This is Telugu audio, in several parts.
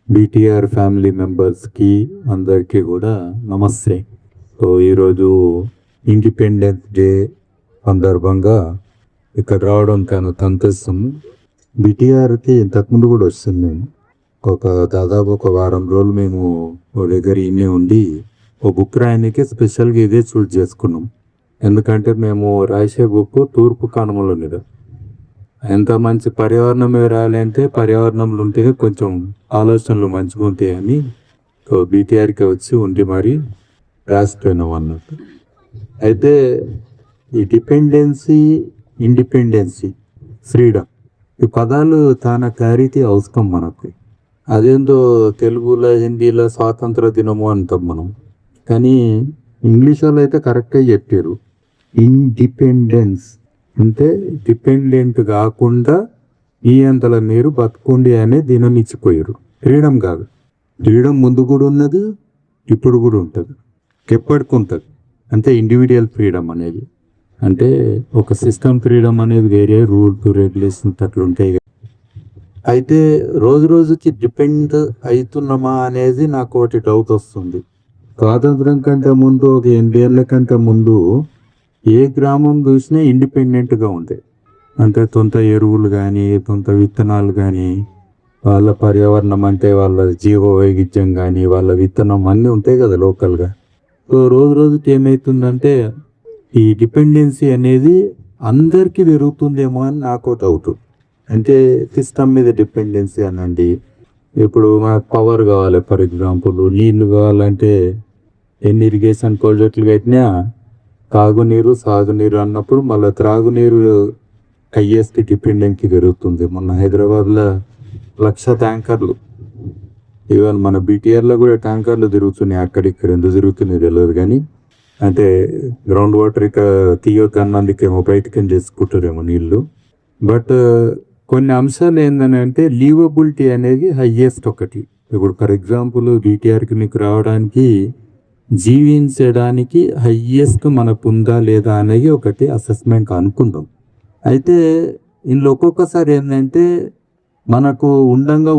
బీటీఆర్ ఫ్యామిలీ మెంబర్స్కి అందరికీ కూడా నమస్తే. సో ఈరోజు ఇండిపెండెన్స్ డే సందర్భంగా ఇక్కడ రావడం చాలా సంతోషం. బీటీఆర్కి ఇంతకుముందు కూడా వస్తుంది. దాదాపు ఒక వారం రోజులు మేము ఓ దగ్గర ఇన్నే ఉండి ఓ బుక్ రాయడానికి స్పెషల్గా ఇదే చూస్ చేసుకున్నాం. ఎందుకంటే మేము రాసే బుక్ తూర్పు కనుమల మీద ఎంత మంచి పర్యావరణం రాయాలంటే పర్యావరణంలో ఉంటే కొంచెం ఆలోచనలు మంచిగా ఉంటాయని బీటీఆర్కి వచ్చి ఉండి మరి రాసిపోయినాం అన్నట్టు. అయితే ఈ డిపెండెన్సీ, ఇండిపెండెన్సీ, ఫ్రీడమ్ ఈ పదాలు చాలా క్లారిటీ అవసరం మనకు. అదేందో తెలుగులో హిందీలో స్వాతంత్ర దినము అంటాం మనం, కానీ ఇంగ్లీష్ వాళ్ళు అయితే కరెక్ట్గా చెప్పారు. ఇండిపెండెన్స్ అంటే డిపెండెంట్ కాకుండా ఈ అంతల మీరు బతుకుండి అనే దీనిని ఇచ్చిపోయారు. ఫ్రీడమ్ కాదు, ఫ్రీడమ్ ముందు కూడా ఉన్నది, ఇప్పుడు కూడా ఉంటుంది, ఎప్పటికి ఉంటుంది. అంటే ఇండివిజువల్ ఫ్రీడమ్ అనేది, అంటే ఒక సిస్టమ్ ఫ్రీడమ్ అనేది వేరే, రూల్స్ రెగ్యులేషన్స్ అట్లా ఉంటాయి. అయితే రోజు రోజుకి డిపెండ్ అవుతున్నామా అనేది నాకు ఒకటి డౌట్ వస్తుంది. స్వాతంత్రం కంటే ముందు ఒక 8 ఏళ్ళ కంటే ముందు ఏ గ్రామం చూసినా ఇండిపెండెంట్గా ఉంటాయి. అంటే సొంత ఎరువులు కానీ, సొంత విత్తనాలు కానీ, వాళ్ళ పర్యావరణం అంటే వాళ్ళ జీవ వైవిధ్యం కానీ, వాళ్ళ విత్తనం అన్నీ ఉంటాయి కదా లోకల్గా. సో రోజు రోజుకి ఏమవుతుందంటే ఈ డిపెండెన్సీ అనేది అందరికీ పెరుగుతుందేమో అని నాకు డౌట్. అంటే సిస్టమ్ మీద డిపెండెన్సీ అనండి. ఇప్పుడు మనకు పవర్ కావాలి, ఫర్ ఎగ్జాంపుల్ నీళ్లు కావాలంటే ఎన్ని ఇరిగేషన్ ప్రాజెక్టులు కట్టినా తాగునీరు, సాగునీరు అన్నప్పుడు మళ్ళీ త్రాగునీరు హైయెస్ట్ డిపెండెన్సీ పెరుగుతుంది. మొన్న హైదరాబాద్లో 1,00,000 ట్యాంకర్లు, ఈవెన్ మన బీటీఆర్లో కూడా ట్యాంకర్లు తిరుగుతున్నాయి. అక్కడిక్కడ ఎందుకు తిరుగుతున్నాయి తెలియదు, కానీ అంటే గ్రౌండ్ వాటర్ ఇక తీయకన్నందుకేమో బయటకని చేసుకుంటారేమో నీళ్ళు. బట్ కొన్ని అంశాలు ఏంటంటే లీవబిలిటీ అనేది హైయెస్ట్ ఒకటి. ఇప్పుడు ఫర్ ఎగ్జాంపుల్ బీటీఆర్కి మీకు రావడానికి జీవించడానికి హైయెస్ట్ మనకు ఉందా లేదా అనేది ఒకటి అసెస్మెంట్ అనుకుందాం. అయితే ఇందులో ఒక్కొక్కసారి ఏంటంటే మనకు ఉండంగా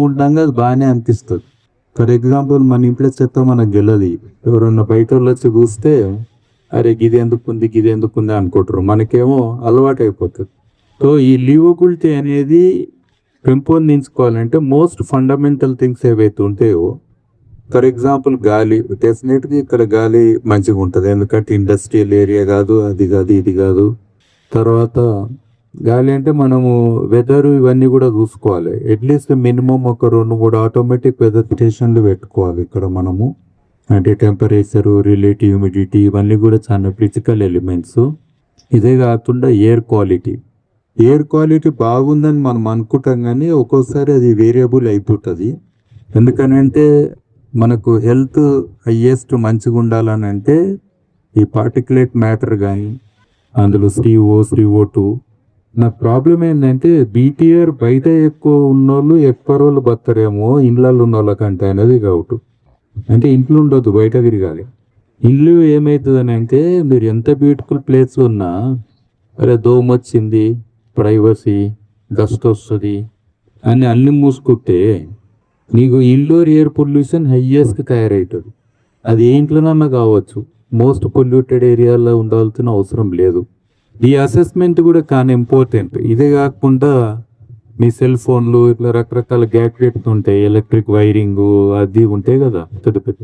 అది బాగానే అనిపిస్తుంది. ఫర్ ఎగ్జాంపుల్ మన ఇంట్లో చెత్త మనకు గెలది, ఎవరన్నా బయట వాళ్ళు వచ్చి చూస్తే అరే గిది ఎందుకుంది అనుకుంటారు, మనకేమో అలవాటు అయిపోతుంది. సో ఈ లివబిలిటీ అనేది పెంపొందించుకోవాలంటే మోస్ట్ ఫండమెంటల్ థింగ్స్ ఏవైతే ఉంటాయో, ఫర్ ఎగ్జాంపుల్ గాలి, డెఫినెట్గా ఇక్కడ గాలి మంచిగా ఉంటుంది, ఎందుకంటే ఇండస్ట్రియల్ ఏరియా కాదు, అది కాదు ఇది కాదు. తర్వాత గాలి అంటే మనము వెదర్ ఇవన్నీ కూడా చూసుకోవాలి. అట్లీస్ట్ మినిమం ఒక 2-3 ఆటోమేటిక్ వెదర్ స్టేషన్లు పెట్టుకోవాలి ఇక్కడ మనము. అంటే టెంపరేచరు, రిలేటివ్ హ్యూమిడిటీ ఇవన్నీ కూడా చాలా ఫిజికల్ ఎలిమెంట్స్. ఇదే కాకుండా ఎయిర్ క్వాలిటీ బాగుందని మనం అనుకుంటాం, కానీ ఒక్కోసారి అది వేరియబుల్ అయిపోతుంది. ఎందుకనంటే మనకు హెల్త్ హైయెస్ట్ మంచిగా ఉండాలని అంటే ఈ పార్టికులేట్ మ్యాటర్ కానీ, అందులో CO2. నా ప్రాబ్లం ఏంటంటే బీటీఆర్ బయట ఎక్కువ ఉన్నోళ్ళు ఎక్కువ రోజులు బతారేమో ఇళ్ళల్లో ఉన్న వాళ్ళకంటే అనేది డౌట్. అంటే ఇంట్లో ఉండొద్దు, బయట తిరగాలి. ఇల్లు ఏమవుతుందని అంటే మీరు ఎంత బ్యూటిఫుల్ ప్లేస్ ఉన్నా అరే దోమ వచ్చింది, ప్రైవసీ, డస్ట్ వస్తుంది అని అన్ని మూసుకుంటే నీకు ఇండోర్ ఎయిర్ పొల్యూషన్ హైయెస్ట్ తయారవుతుంది. అది ఏ ఇంట్లోనన్నా కావచ్చు, మోస్ట్ పొల్యూటెడ్ ఏరియాలో ఉండాల్సిన అవసరం లేదు. ఈ అసెస్మెంట్ కూడా చాలా ఇంపార్టెంట్. ఇదే కాకుండా మీ సెల్ ఫోన్లు ఇట్లా రకరకాల గ్యాడ్జెట్స్ ఉంటాయి, ఎలక్ట్రిక్ వైరింగ్ అది ఉంటాయి కదా పెద్ద.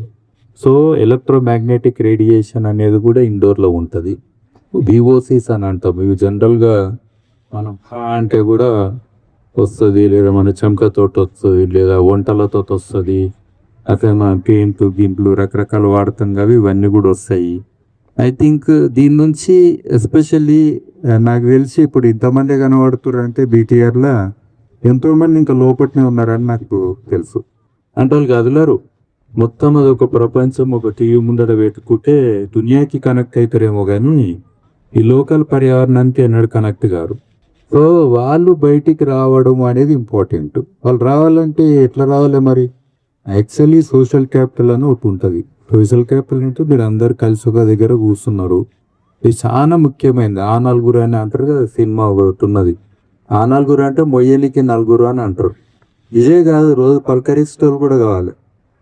సో ఎలక్ట్రోమాగ్నెటిక్ రేడియేషన్ అనేది కూడా ఇండోర్లో ఉంటుంది. VOCs అని అంటాం. ఇవి జనరల్గా మనం అంటే కూడా వస్తుంది, లేదా మన చెమటతో వస్తుంది, లేదా వంటలతో వస్తుంది, అట్లా మన పెయింట్లు గింట్లు రకరకాలు వాడతాం కదా, ఇవన్నీ కూడా వస్తాయి. ఐ థింక్ దీని నుంచి ఎస్పెషల్లీ నాకు తెలిసి ఇప్పుడు ఇంతమంది కనబడుతున్నారు అంటే బీటీఆర్లో ఎంతోమంది ఇంకా లోపట్నే ఉన్నారని నాకు తెలుసు. అంటే వాళ్ళు కదలరు, మొత్తం అదొక ప్రపంచం, ఒక టీవీ ముందర పెట్టుకుంటే దునియాకి కనెక్ట్ అవుతారేమో, కానీ ఈ లోకల్ పర్యావరణానికి ఎన్నడూ కనెక్ట్ కారు. సో వాళ్ళు బయటికి రావడం అనేది ఇంపార్టెంట్. వాళ్ళు రావాలంటే ఎట్లా రావాలి మరి? యాక్చువల్లీ సోషల్ క్యాపిటల్ అని ఒకటి ఉంటుంది. సోషల్ క్యాపిటల్ అంటే మీరు అందరు కలిసి ఒక దగ్గర కూర్చున్నారు, ఇది చాలా ముఖ్యమైనది. ఆ నలుగురు అని అంటారు కదా, సినిమా ఒకటి ఉన్నది. ఆ నలుగురు అంటే మొయ్యలికి నలుగురు అని అంటారు. ఇదే కాదు, రోజు పలకరిస్టోళ్ళు కూడా కావాలి.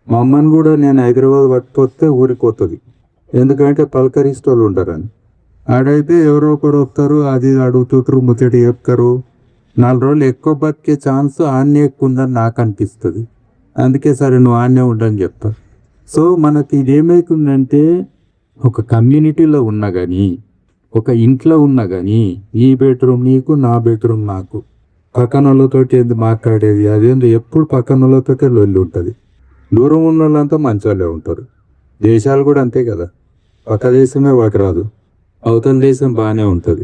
మా అమ్మని కూడా నేను హైదరాబాద్ పట్టుకొస్తే ఊరికి పోతుంది, ఎందుకంటే పలకరిస్టోళ్ళు ఉంటారని. ఆడైతే ఎవరో ఒకరు వస్తారు, అది అడుగుతుంటారు, ముచ్చటి చెప్తారు. 4 రోజులు ఎక్కువ బతికే ఛాన్స్ ఆన్నే ఎక్కువ ఉందని నాకు అనిపిస్తుంది. అందుకే సరే నువ్వు ఆన్నే ఉండని చెప్తా. సో మనకి ఇదేమవుతుందంటే, ఒక కమ్యూనిటీలో ఉన్నా కానీ, ఒక ఇంట్లో ఉన్నా కానీ, ఈ బెడ్రూమ్ నీకు, నా బెడ్రూమ్ నాకు, పక్కన వాళ్ళతోటి ఏంది మాట్లాడేది, అదేంది ఎప్పుడు పక్కన వాళ్ళతోటే లొల్లి ఉంటుంది. దూరం ఉన్న వాళ్ళంతా మంచి వాళ్ళే ఉంటారు. దేశాలు కూడా అంతే కదా, పక్క దేశమే వాకి రాదు, అవతల దేశం బాగానే ఉంటుంది.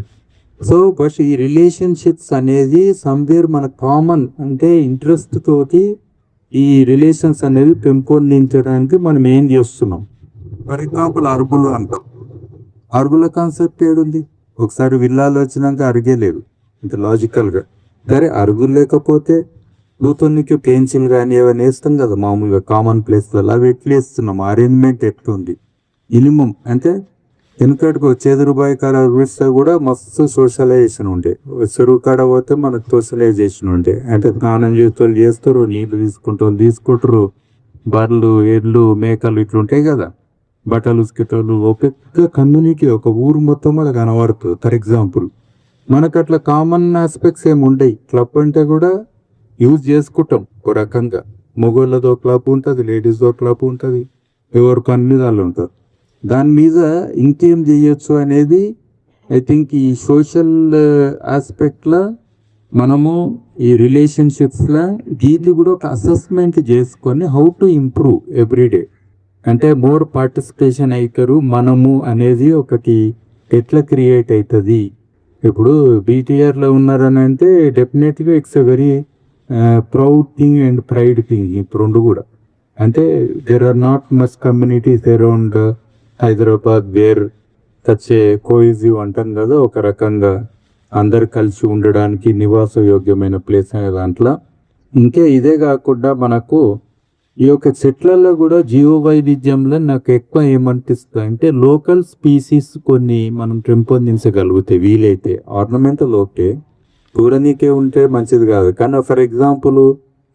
సో బట్ ఈ రిలేషన్షిప్స్ అనేది సమ్వేర్ మన కామన్ అంటే ఇంట్రెస్ట్ తోటి ఈ రిలేషన్స్ అనేది పెంపొందించడానికి మనం ఏం చేస్తున్నాం. ఫర్ ఎగ్జాంపుల్ అరుగులు అంటాం. అరుగుల కాన్సెప్ట్ ఏడుంది? ఒకసారి విల్లాలు వచ్చినాక అరిగే లేదు, ఇంత లాజికల్గా. సరే అరుగులు లేకపోతే నూతనికి పెన్సిల్ కానీ ఏమైనా వేస్తాం కదా మామూలుగా కామన్ ప్లేస్లలో, అవి ఎట్లా వేస్తున్నాం, అరేంజ్మెంట్ ఎట్లుంది. మినిమం అంటే వెనుకటికి చేదురు బాయి కాడ చూస్తే కూడా మస్తు సోషలైజేషన్ ఉండే, చెరువు కాడ పోతే మనకు సోషలైజేషన్ ఉండే. అంటే స్నానం చేస్తారు, నీళ్లు తీసుకుంటారు, బర్రెలు, ఎడ్లు, మేకలు ఇట్లుంటాయి కదా, బట్టలు ఉసుకేటోళ్ళు, ఒక పెద్ద కమ్యూనిటీ, ఒక ఊరు మొత్తం అలా కనబడుతుంది. ఫర్ ఎగ్జాంపుల్ మనకు అట్లా కామన్ ఆస్పెక్ట్స్ ఏమి ఉండవు. క్లబ్ అంటే కూడా యూజ్ చేసుకుంటాం ఒక రకంగా. మొగోళ్ళతో క్లబ్ ఉంటుంది, లేడీస్తో క్లబ్ ఉంటుంది, ఎవరికి అన్ని వాళ్ళు ఉంటారు. దాని మీద ఇంకేం చేయొచ్చు అనేది ఐ థింక్ ఈ సోషల్ ఆస్పెక్ట్లో మనము ఈ రిలేషన్షిప్స్లో వీటి కూడా ఒక అసెస్మెంట్ చేసుకొని హౌ టు ఇంప్రూవ్ ఎవ్రీడే. అంటే మోర్ పార్టిసిపేషన్ అవుతారు మనము అనేది ఒకటి ఎట్లా క్రియేట్ అవుతుంది. ఇప్పుడు బీటీఆర్లో ఉన్నారని అంటే డెఫినెట్గా it's a very proud thing and pride thing. ఇప్పుడు రెండు కూడా అంటే there are not much communities around Hyderabad where such a cohesive అంటాం కదా, ఒక రకంగా అందరు కలిసి ఉండడానికి నివాస యోగ్యమైన ప్లేస్ అనే దాంట్లో. ఇంకే ఇదే కాకుండా మనకు ఈ యొక్క చెట్లలో కూడా జీవ వైవిధ్యంలో నాకు ఎక్కువ ఏమనిపిస్తుంది అంటే లోకల్ స్పీసీస్ కొన్ని మనం పెంపొందించగలిగితే వీలైతే. ఆర్నమెంటల్ ఓకే, చూడనీకే ఉంటే మంచిది కాదు, కానీ ఫర్ ఎగ్జాంపుల్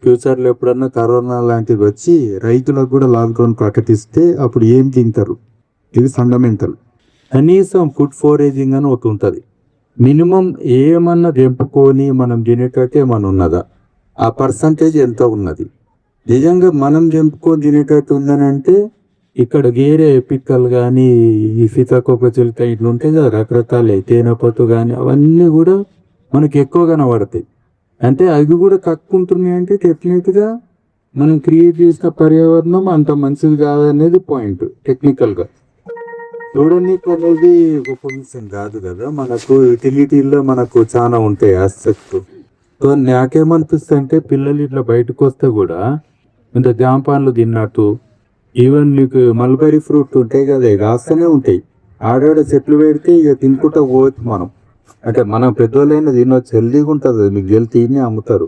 ఫ్యూచర్లో ఎప్పుడన్నా కరోనా లాంటిది వచ్చి రైతులకు కూడా లాక్డౌన్ ప్రకటిస్తే అప్పుడు ఏం తింటారు? ఇది ఫండమెంటల్. కనీసం ఫుడ్ ఫోరేజింగ్ అని ఒకటి ఉంటుంది. మినిమం ఏమన్నా తెంపుకొని మనం తినేటట్టు ఏమన్నా ఉన్నదా? ఆ పర్సంటేజ్ ఎంత ఉన్నది? నిజంగా మనం తెంపుకొని తినేటట్టు ఉందని అంటే ఇక్కడ వేరే పిక్కలు కానీ ఈ సీతాకోక చిలుక ఇట్లా ఉంటాయి కదా రకరకాల తేనెపట్టు కానీ, అవన్నీ కూడా మనకి ఎక్కువ కనబడతాయి. అంటే అవి కూడా కక్కుంటున్నాయి అంటే డెఫినెట్గా మనం క్రియేట్ చేసిన పర్యావరణం అంత మంచిది కాదనేది పాయింట్. టెక్నికల్గా చూడనీకి అనేది ఒక పొజిషన్ కాదు కదా, మనకు యూటిలిటీలో మనకు చాలా ఉంటాయి ఆస్పెక్ట్. సో నాకేమనిపిస్తుంది అంటే పిల్లలు ఇట్లా బయటకు వస్తే కూడా ఇంత జాంపాన్లు తిన్నట్టు, ఈవెన్ నీకు మల్బరీ ఫ్రూట్ ఉంటాయి కదా, కాస్తూనే ఉంటాయి. ఆడాడ చెట్లు పెడితే ఇక తినుకుంటా పోవచ్చు మనం. అంటే మనం పెద్దోళ్ళైనా తినొచ్చు, హెల్దీగా ఉంటుంది. మీకు గెలి తిని అమ్ముతారు.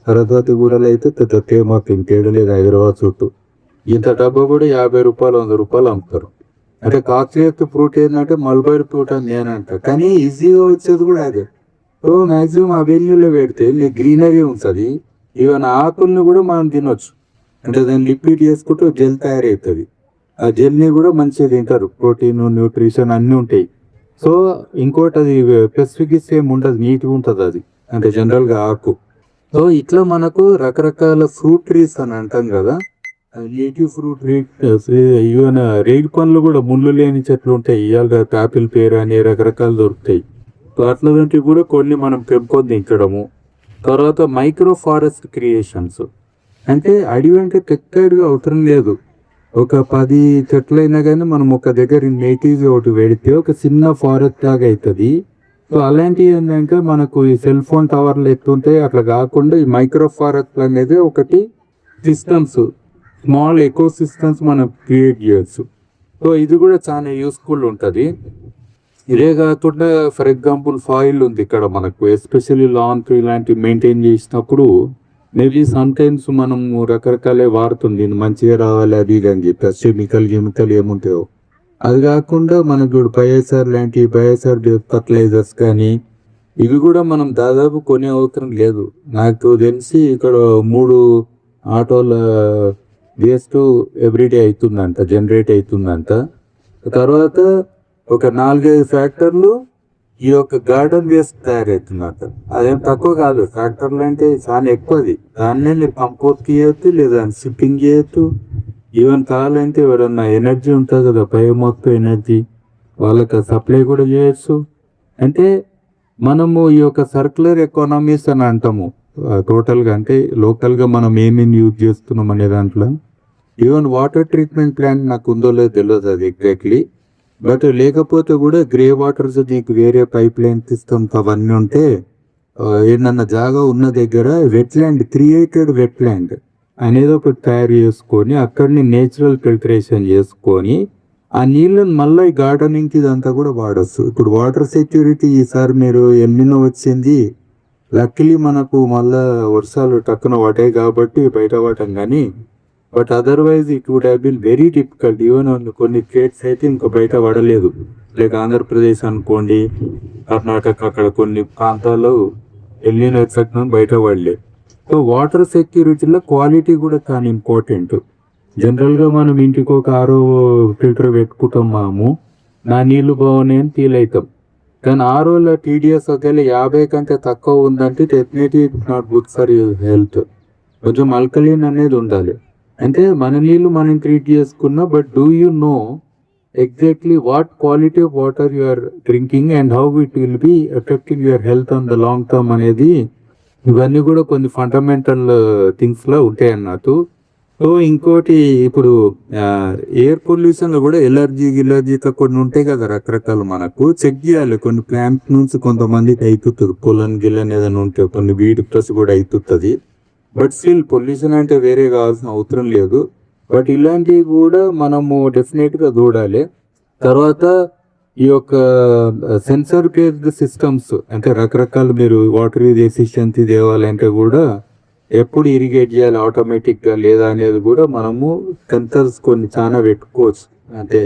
సరస్వతి గూడలో అయితే పెద్ద తేమాకు ఇంకేడలేదు హైదరాబాద్ చుట్టూ. ఇంత డబ్బా కూడా 50 రూపాయలు 100 రూపాయలు అమ్ముతారు. అంటే కాక్టేల్ ఫ్రూట్ ఏంటంటే మల్బరీ ఫ్రూట్ అని నేను అంట, కానీ ఈజీగా వచ్చేది కూడా అదే. సో మ్యాక్సిమం ఆ వెన్యూలో పెడితే నీకు గ్రీనరీ ఉంటుంది. ఈవెన్ ఆకుల్ని కూడా మనం తినొచ్చు. అంటే దాన్ని లిక్విడ్ చేసుకుంటూ జెల్ తయారవుతుంది. ఆ జెల్ని కూడా మంచిగా తింటారు, ప్రోటీన్ న్యూట్రిషన్ అన్నీ ఉంటాయి. సో ఇంకోటి అది స్పెసిఫిక్ ఏమి ఉండదు, నీట్గా ఉంటుంది అది, అంటే జనరల్గా ఆకు. సో ఇట్లా మనకు రకరకాల ఫ్రూట్ ట్రీస్ అని అంటాం కదా, నేటివ్ ఫ్రూట్ ఈవెన్ రేగి పండ్లు కూడా ముళ్ళు లేని చెట్లు ఉంటాయి. ఇవాళ ఆపిల్ పేరు అని రకరకాలు దొరుకుతాయి. సో అట్లాంటివి కూడా కొన్ని మనం పెంపొందించడము. తర్వాత మైక్రో ఫారెస్ట్ క్రియేషన్స్ అంటే అడవి అంటే తెక్కడిగా అవసరం లేదు. ఒక 10 చెట్లైనా కానీ మనం ఒక దగ్గర నేటివ్స్ ఒకటి పెడితే ఒక చిన్న ఫారెస్ట్ లాగా అవుతుంది. సో అలాంటివి ఏంటంటే మనకు ఈ సెల్ ఫోన్ టవర్లు ఎత్తుంటాయి అట్లా కాకుండా ఈ మైక్రో ఫారెస్ట్ అనేది ఒకటి సిస్టమ్స్, స్మాల్ ఎకో సిస్టమ్స్ మనం క్రియేట్ చేయొచ్చు. సో ఇది కూడా చాలా యూస్ఫుల్ ఉంటుంది. ఇదే కాకుండా ఫర్ ఎగ్జాంపుల్ ఫాయిల్ ఉంది ఇక్కడ మనకు, ఎస్పెషల్లీ లాన్ ఇలాంటివి మెయింటైన్ చేసినప్పుడు మేబీ సమ్ టైమ్స్ మనం రకరకాలే వాడుతుంది, దీన్ని మంచిగా రావాలి అది ఇది అని చెప్పి కెమికల్ ఏముంటాయో. అది కాకుండా మనకు బయోసార్ లాంటి బయోసార్ ఫర్టిలైజర్స్ కానీ ఇవి కూడా మనం దాదాపు కొనే అవసరం లేదు. నాకు తెలిసి ఇక్కడ 3 ఆటోల వేస్ట్ ఎవ్రీడే అవుతుందంట, జనరేట్ అవుతుందంట. తర్వాత ఒక 4-5 ఫ్యాక్టర్లు ఈ యొక్క గార్డెన్ వేస్ట్ తయారవుతుందంట. అదేం తక్కువ కాదు, ఫ్యాక్టర్లు అంటే చాలా ఎక్కువది. దాన్నే మీరు కంపోస్ట్ చేయొచ్చు, లేదా షిప్పింగ్ చేయొచ్చు. ఈవెన్ కావాలంటే ఎవరన్నా ఎనర్జీ ఉంటుంది కదా, మొత్తం ఎనర్జీ, వాళ్ళకి సప్లై కూడా చేయొచ్చు. అంటే మనము ఈ యొక్క సర్క్యులర్ ఎకానమీస్ అని అంటాము టోటల్గా. అంటే లోకల్గా మనం ఏమేమి యూజ్ చేస్తున్నాం అనే దాంట్లో. ఈవెన్ వాటర్ ట్రీట్మెంట్ ప్లాంట్ నాకు ఉందో లేదో తెలియదు అది ఎగ్జాక్ట్లీ. బట్ లేకపోతే కూడా గ్రే వాటర్స్ నీకు వేరే పైప్ లైన్ సిస్టమ్స్ అవన్నీ ఉంటే ఏదన్నా జాగా ఉన్న దగ్గర వెట్లాండ్, క్రియేటెడ్ వెట్లాండ్ అనేది ఒకటి తయారు చేసుకొని అక్కడిని నేచురల్ ఫిల్టరేషన్ చేసుకొని ఆ నీళ్ళని మళ్ళీ గార్డెనింగ్కి ఇదంతా కూడా వాడచ్చు. ఇప్పుడు వాటర్ సెక్యూరిటీ ఈసారి మీరు ఎన్నో వచ్చింది. లక్కీలీ మనకు మళ్ళా వర్షాలు టక్కున పడ్డాయి కాబట్టి బయట పడటం, కానీ but otherwise it would have been very difficult. Even కొన్ని స్టేట్స్ అయితే ఇంకా బయట పడలేదు, లైక్ ఆంధ్రప్రదేశ్ అనుకోండి, కర్ణాటక, అక్కడ కొన్ని ప్రాంతాల్లో ఎల్లిన ఎఫెక్ట్ బయట పడలేదు. సో వాటర్ సెక్యూరిటీలో క్వాలిటీ కూడా చాలా ఇంపార్టెంట్. జనరల్గా మనం ఇంటికి ఒక ఆరో ఫిల్టర్ పెట్టుకుంటాం, మనము నా నీళ్లు బాగున్నాయని ఫీల్ అవుతాం. కానీ ఆరోలో టీడీఎస్ ఒకవేళ 50 కంటే తక్కువ ఉందంటే definitely it's not good for your health. కొంచెం ఆల్కలీన్ అనేది ఉండాలి. అంటే మన నీళ్ళు మనం ట్రీట్ చేసుకున్నా, but do you know exactly what quality of water you are drinking and how it will be affecting your health on the long term అనేది, ఇవన్నీ కూడా కొన్ని ఫండమెంటల్ థింగ్స్లో ఉంటాయి అన్నట్టు. సో ఇంకోటి, ఇప్పుడు ఎయిర్ పొల్యూషన్లో కూడా ఎలర్జీతో కొన్ని ఉంటాయి కదా రకరకాలు, మనకు చెక్ చేయాలి. కొన్ని ప్లాంట్ నుంచి కొంతమందికి అవుతుంది, పొలం గిల్లన్ ఏదైనా ఉంటే కొన్ని వీటి ప్లస్ కూడా అవుతుంది. బట్ స్టిల్ పొల్యూషన్ అంటే వేరే కావాల్సిన అవసరం లేదు. బట్ ఇలాంటివి కూడా మనము డెఫినెట్గా చూడాలి. తర్వాత ఈ యొక్క సెన్సర్ బేస్డ్ సిస్టమ్స్, అంటే రకరకాల మీరు వాటర్ ఎఫిషియన్సీ తేవాలంటే కూడా ఎప్పుడు ఇరిగేట్ చేయాలి ఆటోమేటిక్గా లేదా అనేది కూడా మనము సెన్సర్స్ కొన్ని చాలా పెట్టుకోవచ్చు. అంటే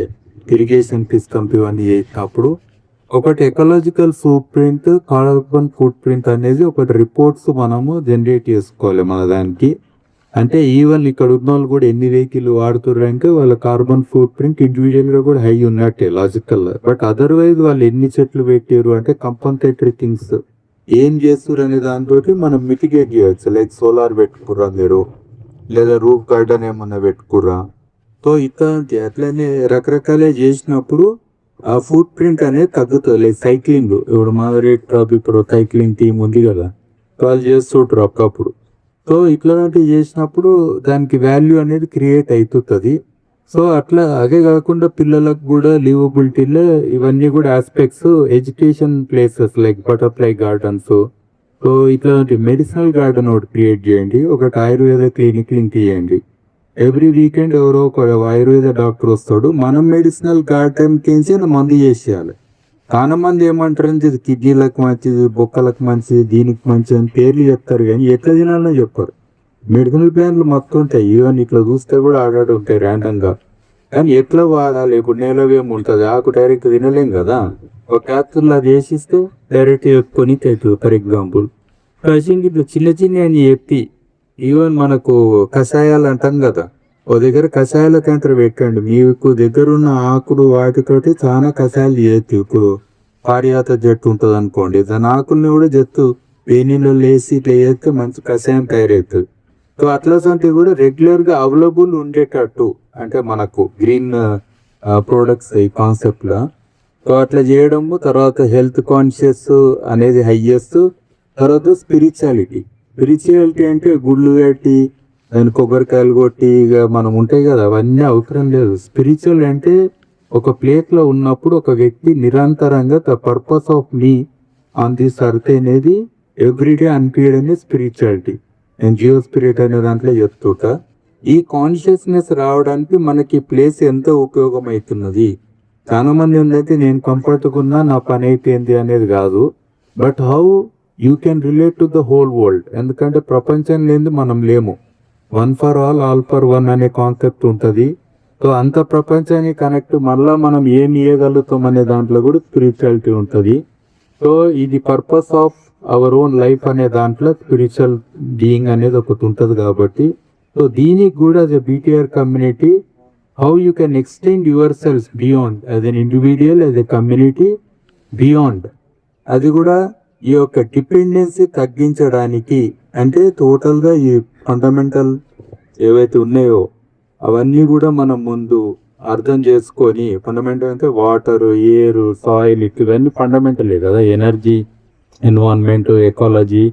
ఇరిగేషన్ సిస్టమ్స్ ఇవన్నీ చేసినప్పుడు ఒకటి ecological foot print, carbon foot print అనేది ఒకటి రిపోర్ట్స్ మనము జనరేట్ చేసుకోవాలి మన దానికి. అంటే ఈవెన్ ఇక్కడ ఉన్న వాళ్ళు కూడా ఎన్ని వెహికల్ వాడుతున్నారంటే వాళ్ళ కార్బన్ ఫుట్ ప్రింట్ ఇండివిజువల్గా కూడా హై ఉన్నట్టే లాజికల్. బట్ అదర్వైజ్ వాళ్ళు ఎన్ని చెట్లు పెట్టారు అంటే కంపన్సేటరీ థింగ్స్ ఏం చేస్తారు అనే దాంతో మనం మిటిగేట్ చేయొచ్చు. లైక్ సోలార్ పెట్టుకుర్రా మీరు, లేదా రూఫ్ గార్డెన్ ఏమన్నా పెట్టుకుర్రా. సో ఇట్లాంటి అట్లనే రకరకాలే చేసినప్పుడు ఆ ఫుట్ ప్రింట్ అనేది తగ్గుతుంది. లైక్ సైక్లింగ్, ఇప్పుడు మాదరేట్ క్లబ్ ఇప్పుడు సైక్లింగ్ టీమ్ ఉంది కదా, వాళ్ళు చేస్తుంటారు అప్పుడప్పుడు. సో ఇట్లాంటివి చేసినప్పుడు దానికి వాల్యూ అనేది క్రియేట్ అవుతుంది. సో అట్లా అదే కాకుండా పిల్లలకు కూడా లివబిలిటీలో ఇవన్నీ కూడా aspects, education places like butterfly gardens. So ఇట్లాంటి మెడిసినల్ గార్డెన్ ఒకటి క్రియేట్ చేయండి, ఒకటి ఆయుర్వేద క్లినిక్ తీయండి. ఎవ్రీ వీకెండ్ ఎవరో ఒక ఆయుర్వేద డాక్టర్ వస్తాడు, మనం మెడిసినల్ గార్డెన్ కించి మందు చేసేయాలి. చాలా మంది ఏమంటారంటే ఇది కిడ్నీలకు మంచిది, బొక్కలకు మంచిది, దీనికి మంచిది అని పేర్లు చెప్తారు, కానీ ఎట్లా తినాలో చెప్పారు. మెడిసినల్ ప్లాన్లు మొత్తం ఉంటాయి, ఈవెన్ ఇట్లా చూస్తే కూడా ఆడాడు ఉంటాయి ర్యాండంగా. కానీ ఎట్లా వాడాలి? ఇప్పుడు నేలవేమి ఉంటుంది, ఆకు డైరెక్ట్ తినలేం కదా. ఒక క్యాప్సూల్ అది వేసిస్తే డైరెక్ట్ చెప్పుకొని అవుతుంది. ఫర్ ఎగ్జాంపుల్ ఇట్లా చిన్న చిన్న అని చెప్పి, ఈవెన్ మనకు కషాయాలు అంటాం కదా, ఓ దగ్గర కషాయాల కేంద్రం పెట్టండి. మీకు దగ్గర ఉన్న ఆకులు వాటితోటి చాలా కషాయాలు చేయొచ్చు. ఇప్పుడు పారియాత జట్టు ఉంటుంది అనుకోండి, దాని ఆకుల్ని కూడా జట్టు వేణిలో లేసి ఇట్లా చేస్తే మంచి కషాయం తయారవుతుంది. సో అట్లాంటివి కూడా రెగ్యులర్గా అవైలబుల్ ఉండేటట్టు, అంటే మనకు గ్రీన్ ప్రోడక్ట్స్ ఈ కాన్సెప్ట్లో. సో అట్లా చేయడము. తర్వాత హెల్త్ కాన్షియస్ అనేది హైయెస్ట్. తర్వాత స్పిరిచువాలిటీ అంటే గుళ్ళు కట్టి దాని కొబ్బరికాయలు కొట్టి ఇక మనం ఉంటాయి కదా, అవన్నీ అవసరం లేదు. స్పిరిచువల్ అంటే ఒక ప్లేస్లో ఉన్నప్పుడు ఒక వ్యక్తి నిరంతరంగా the purpose of me on this earth అనేది ఎవ్రీడే అనిపించడమే స్పిరిచువాలిటీ. నేను జియో స్పిరిట్ అనే దాంట్లో చెప్తుంటా. ఈ కాన్షియస్నెస్ రావడానికి మనకి ప్లేస్ ఎంతో ఉపయోగం అవుతున్నది. చాలా మంది ఉందైతే నేను కంఫర్ట్గా ఉన్నా నా పని అయిపోయింది అనేది కాదు, but how you can relate to the whole world. ఎందుకంటే ప్రపంచం లేని మనం లేము. 1 for all, all for one అనే కాన్సెప్ట్ ఉంటుంది. సో అంత ప్రపంచానికి కనెక్ట్ మళ్ళీ మనం ఏం ఇవ్వగలుగుతాం అనే దాంట్లో కూడా స్పిరిచువాలిటీ ఉంటుంది. సో ఇది purpose of our own life అనే దాంట్లో స్పిరిచువల్ బీయింగ్ అనేది ఒకటి ఉంటుంది కాబట్టి, సో దీనికి కూడా as a BTR community how you can extend your cells beyond as an individual, as a community beyond, అది కూడా ఈ యొక్క డిపెండెన్సీ తగ్గించడానికి. అంటే టోటల్గా ఈ ఫండమెంటల్ ఏవైతే ఉన్నాయో అవన్నీ కూడా మనం ముందు అర్థం చేసుకొని, ఫండమెంటల్ అంటే వాటర్, ఎయిర్, సాయిల్, ఇవన్నీ ఫండమెంటలే కదా, ఎనర్జీ, ఎన్విరాన్మెంట్, ఎకాలజీ.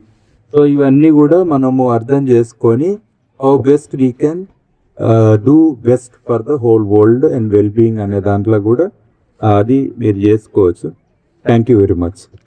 సో ఇవన్నీ కూడా మనము అర్థం చేసుకొని how best we can do best for the whole world and well being అనే దాంట్లో కూడా అది మీరు చేసుకోవచ్చు. Thank you very much.